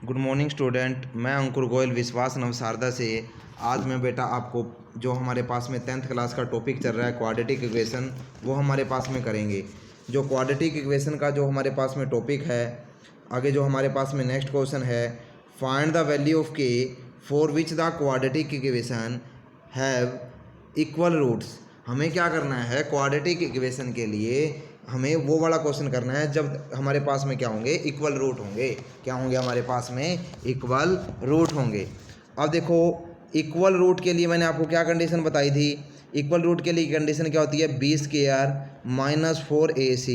Good morning student, मैं अंकुर गोयल विश्वास नवसारदा से। आज मैं बेटा आपको जो हमारे पास में 10th क्लास का टॉपिक चल रहा है क्वाड्रेटिक इक्वेशन, वो हमारे पास में करेंगे। जो क्वाड्रेटिक इक्वेशन का जो हमारे पास में टॉपिक है, आगे जो हमारे पास में नेक्स्ट क्वेश्चन है, find the value of k for which the quadratic equation have equal roots. हमें क्या करना है, क्वाड्रेटिक इक्वेशन के लिए हमें वो वाला क्वेश्चन करना है जब हमारे पास में क्या होंगे, इक्वल रूट होंगे। क्या होंगे हमारे पास में, इक्वल रूट होंगे। अब देखो, इक्वल रूट के लिए मैंने आपको क्या कंडीशन बताई थी। इक्वल रूट के लिए कंडीशन क्या होती है, b square minus 4ac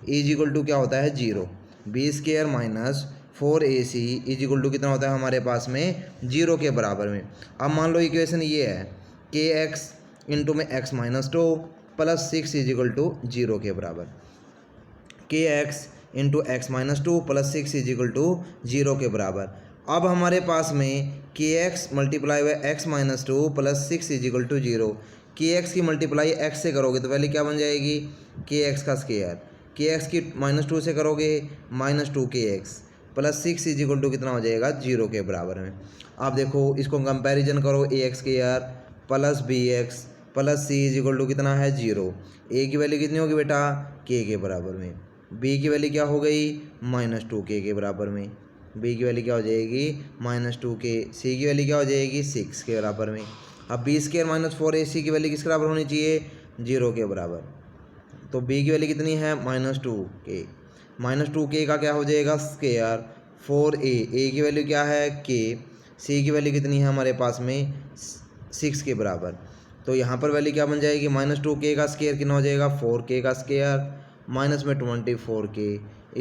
is equal to क्या होता है, 0। B square minus 4ac is equal to कितना होता है हमारे पास में, 0 के बराबर में। अब मान लो इक्वेशन ये है, के एक्स इंटू में x minus 2 plus 6 is equal to 0 के बराबर। K x into x minus 2 plus 6 is equal to 0 के बराबर। अब हमारे पास में k x multiply by x minus 2 plus 6 is equal to 0। K x की मल्टीप्लाई एक्स से करोगे तो वैल्यू क्या बन जाएगी, के एक्स का स्क्वायर। के एक्स की माइनस 2 से करोगे minus 2 k x plus 6 is equal to कितना हो जाएगा, 0 के बराबर में। आप देखो, इसको कंपैरिजन करो, A X square plus B X plus C is equal to कितना है, 0। ए की वैल्यू कितनी होगी बेटा, के बराबर में। बी की वैल्यू क्या हो गई, माइनस 2 के बराबर में। बी की वैल्यू क्या हो जाएगी, माइनस 2 के। सी की वैल्यू क्या हो जाएगी, 6 के बराबर में। अब बी स्क्वायर माइनस 4ac की वैल्यू किसके बराबर होनी चाहिए, 0 के बराबर। तो बी की वैल्यू कितनी है, माइनस 2 के। माइनस 2 के का क्या हो जाएगा, स्क्वायर 4a। ए की वैल्यू क्या है, के। सी की वैल्यू कितनी है हमारे पास में, 6 के बराबर। तो यहाँ पर वैल्यू क्या बन जाएगी, माइनस 2 के का स्क्वायर कितना हो जाएगा, 4 के का स्क्वायर माइनस में 24 के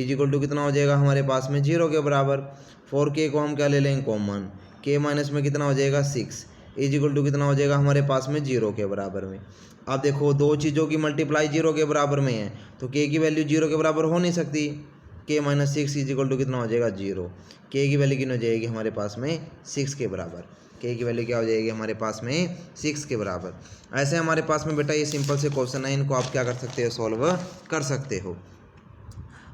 इज इक्वल टू कितना हो जाएगा हमारे पास में, 0 के बराबर। 4 के को हम क्या ले लेंगे, कॉमन। के माइनस में कितना हो जाएगा, 6 इज इक्वल टू कितना हो जाएगा हमारे पास में, 0 के बराबर में। अब देखो, दो चीज़ों की मल्टीप्लाई 0 के बराबर में है तो के की वैल्यू 0 के बराबर हो नहीं सकती। के माइनस 6 इज इक्वल टू कितना हो जाएगा, 0। के की वैल्यू कितनी हो जाएगी हमारे पास में, 6 के बराबर। के की वैल्यू क्या हो जाएगी हमारे पास में, 6 के बराबर। ऐसे हमारे पास में बेटा ये सिंपल से क्वेश्चन है, इनको आप क्या कर सकते हो, सॉल्व कर सकते हो।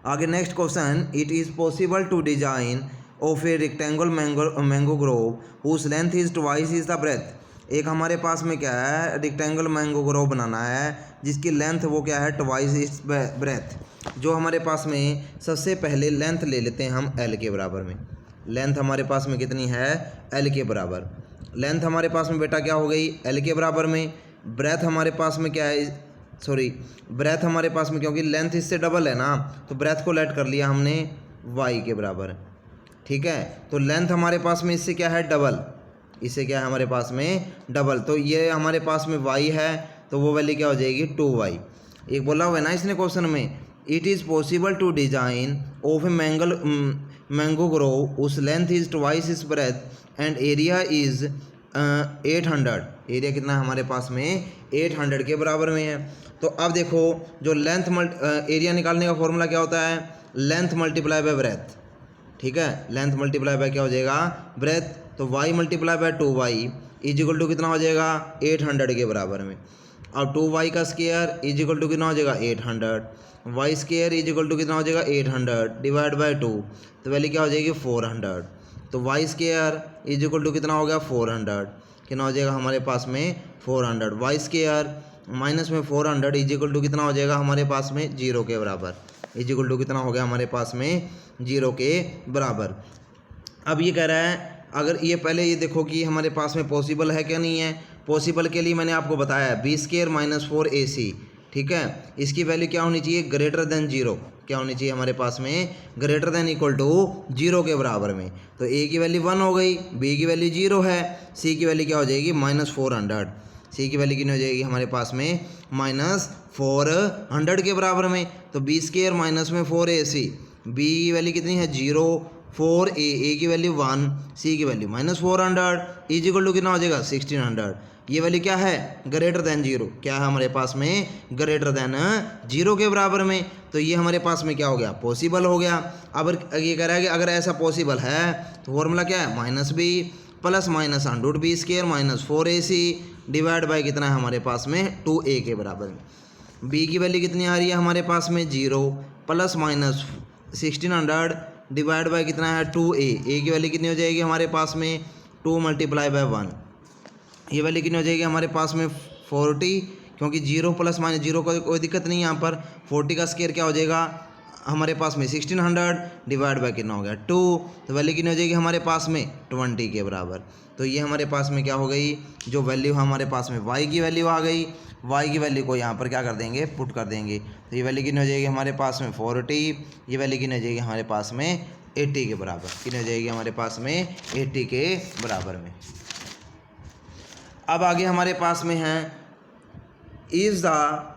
आगे next question, it is possible to design of a rectangle mango grove whose length is twice is the breadth. एक हमारे पास में क्या है, रेक्टेंगल मैंगो ग्रोव बनाना है जिसकी लेंथ वो क्या है, ट्वाइस इज ब्रेथ। जो हमारे पास में सबसे पहले लेंथ ले लेते हैं हम एल के बराबर में। लेंथ हमारे पास में कितनी है, एल के बराबर। लेंथ हमारे पास में बेटा क्या हो गई, एल के बराबर में। ब्रेथ हमारे पास में क्या है, सॉरी, ब्रेथ हमारे पास में, क्योंकि लेंथ इससे डबल है ना, तो ब्रेथ को लेट कर लिया हमने वाई के बराबर। ठीक है, तो लेंथ हमारे पास में इससे क्या है, डबल। इससे क्या है हमारे पास में, डबल। तो ये हमारे पास में वाई है, तो वो वैल्यू क्या हो जाएगी, 2y। एक बोला हुआ है ना इसने क्वेश्चन में, it is possible to design of a mango grove उस length is twice is breadth and area is 800। Area कितना है हमारे पास में, 800 के बराबर में है। तो अब देखो, जो लेंथ एरिया निकालने का फॉर्मूला क्या होता है, लेंथ मल्टीप्लाई बाय ब्रेथ। ठीक है, लेंथ मल्टीप्लाई बाय क्या हो जाएगा, ब्रेथ। तो y multiply by 2y is equal to कितना हो जाएगा, 800 के बराबर में। अब 2y का स्क्वायर इज इक्वल टू कितना हो जाएगा, 800। Y square is equal to कितना हो जाएगा, 800 डिवाइड बाय 2, तो वैल्यू क्या हो जाएगी, 400। तो y square is equal to कितना हो गया, 400। कितना हो जाएगा हमारे पास में, 400। वाई स्क्वायर माइनस में 400 इज इक्वल टू कितना हो जाएगा हमारे पास में, 0 के बराबर। इज इक्वल टू कितना हो गया हमारे पास में, 0 के बराबर। अब ये कह रहा है, अगर ये पहले ये देखो कि हमारे पास में पॉसिबल है क्या नहीं है। पॉसिबल के लिए मैंने आपको बताया बी स्क्वायर माइनस 4ac। ठीक है, इसकी वैल्यू क्या होनी चाहिए, ग्रेटर देन 0। क्या होनी चाहिए हमारे पास में, ग्रेटर देन इक्वल टू 0 के बराबर में। तो ए की वैल्यू 1 हो गई, बी की वैल्यू 0 है, सी की वैल्यू क्या हो जाएगी, माइनस 400। सी की वैल्यू कितनी हो जाएगी हमारे पास में, माइनस 400 के बराबर में। तो बी स्क्वायर माइनस में 4ac, बी की वैल्यू कितनी है, 0, 4a की वैल्यू 1, सी की value minus 400 is equal to कितना हो जाएगा, 1600। ये वैल्यू क्या है, ग्रेटर देन 0। क्या है हमारे पास में, ग्रेटर देन 0 के बराबर में। तो ये हमारे पास में क्या हो गया, पॉसिबल हो गया। अब ये कह रहा है कि अगर ऐसा पॉसिबल है तो फॉर्मूला क्या है, minus b plus minus under b square minus 4ac divide by कितना है हमारे पास में, 2a के बराबर में। बी की वैल्यू कितनी आ रही है हमारे पास में, 0 प्लस माइनस 1600 डिवाइड बाय कितना है 2a, a की वैल्यू कितनी हो जाएगी हमारे पास में 2 मल्टीप्लाई बाय 1, ये वैल्यू कितनी हो जाएगी हमारे पास में 40, क्योंकि 0 प्लस माइनस 0 का कोई दिक्कत नहीं है यहाँ पर। 40 का स्क्वायर क्या हो जाएगा हमारे पास में 1600 डिवाइड बाय कितना हो गया 2, तो वैल्यू कितनी हो जाएगी हमारे पास में 20 के बराबर। तो ये हमारे पास में क्या हो गई, जो वैल्यू हमारे पास में y की वैल्यू आ गई, y की वैल्यू को यहाँ पर क्या कर देंगे पुट कर देंगे, तो ये वैल्यू कितनी हो जाएगी हमारे पास में 40, ये वैल्यू कितनी हो जाएगी हमारे पास में 80 के बराबर, कितनी हो जाएगी हमारे पास में 80 के बराबर में। अब आगे हमारे पास में है is the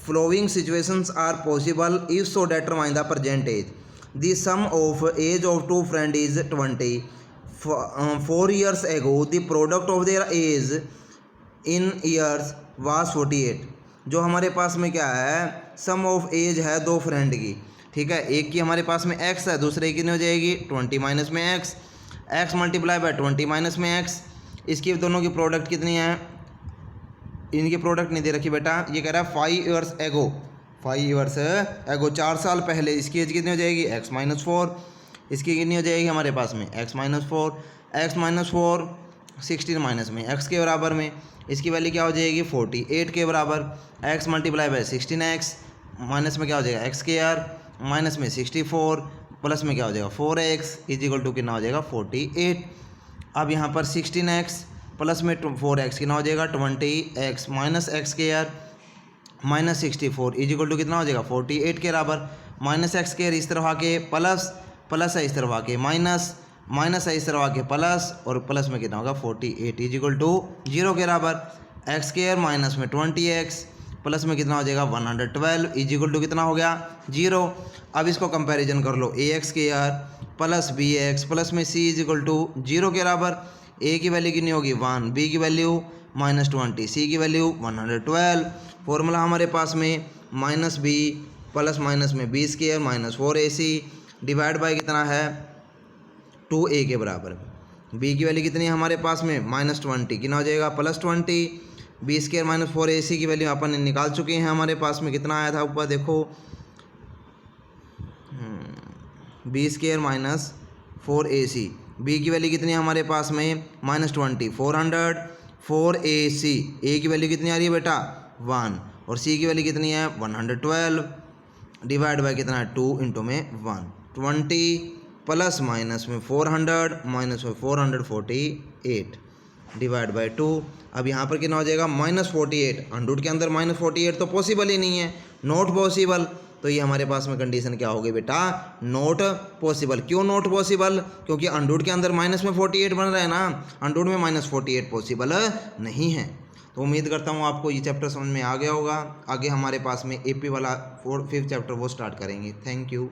following situations are possible if so determine the present age. The sum of age of two friends is 20. 4 years ago the product of their age in years was 48. जो हमारे पास में क्या है सम ऑफ एज है दो friend की, ठीक है, एक की हमारे पास में x है, दूसरे की कितनी हो जाएगी 20 माइनस में x मल्टीप्लाई बाय 20 माइनस में x, इसकी दोनों की प्रोडक्ट कितनी है, इनकी प्रोडक्ट नहीं दे रखी बेटा, ये कह रहा है 5 years ago, 4 साल पहले इसकी एज कितनी हो जाएगी x माइनस 4, इसकी कितनी हो जाएगी हमारे पास में x माइनस 4 16 माइनस में x के बराबर में, इसकी वैल्यू क्या हो जाएगी 48 के बराबर, x multiply by 16x minus में क्या हो जाएगा x स्क्वायर माइनस में 64 प्लस में क्या हो जाएगा 4x इज इक्वल टू कितना हो जाएगा 48। अब यहाँ पर 16x प्लस में 4x कितना हो जाएगा 20x minus x square minus 64 is equal to कितना हो जाएगा 48 के बराबर, माइनस x स्क्वायर इस तरफ आके प्लस है इस तरफ आके माइनस है इस तरफ आके प्लस, और प्लस में कितना होगा 48 इज इक्वल टू 0 के बराबर, x स्क्वायर माइनस में 20x प्लस में कितना हो जाएगा 112 इज इक्वल टू कितना हो गया 0। अब इसको कंपैरिजन कर लो ax square plus bx plus में c इज इक्वल टू 0 के बराबर, a की वैल्यू कितनी होगी 1, b की वैल्यू माइनस 20, c की वैल्यू 112, फॉर्मूला हमारे पास में माइनस b प्लस माइनस में b square minus 4ac divide by कितना है 2a के बराबर, b की वैल्यू कितनी है हमारे पास में माइनस 20, कितना हो जाएगा plus 20, b square minus 4ac की वैल्यू अपन निकाल चुके हैं, हमारे पास में कितना आया था ऊपर देखो b square minus 4ac, b की वैल्यू कितनी है हमारे पास में माइनस 20 400 4ac, a की वैल्यू कितनी आ रही है बेटा 1, और c की वैल्यू कितनी है 112 डिवाइड बाय कितना है 2 इंटू में 1 20 प्लस माइनस में 400 माइनस में 448 डिवाइड बाय 2। अब यहाँ पर कितना हो जाएगा माइनस 48, 100 के अंदर माइनस 48 तो पॉसिबल ही नहीं है, नॉट पॉसिबल, तो ये हमारे पास में कंडीशन क्या हो गई बेटा नॉट पॉसिबल। क्यों नॉट पॉसिबल, क्योंकि 100 के अंदर माइनस में 48 बन रहा है ना, 100 में माइनस 48 पॉसिबल नहीं है। तो उम्मीद करता हूँ आपको ये चैप्टर समझ में आ गया होगा। आगे हमारे पास में AP वाला 5th चैप्टर वो स्टार्ट करेंगे। Thank you.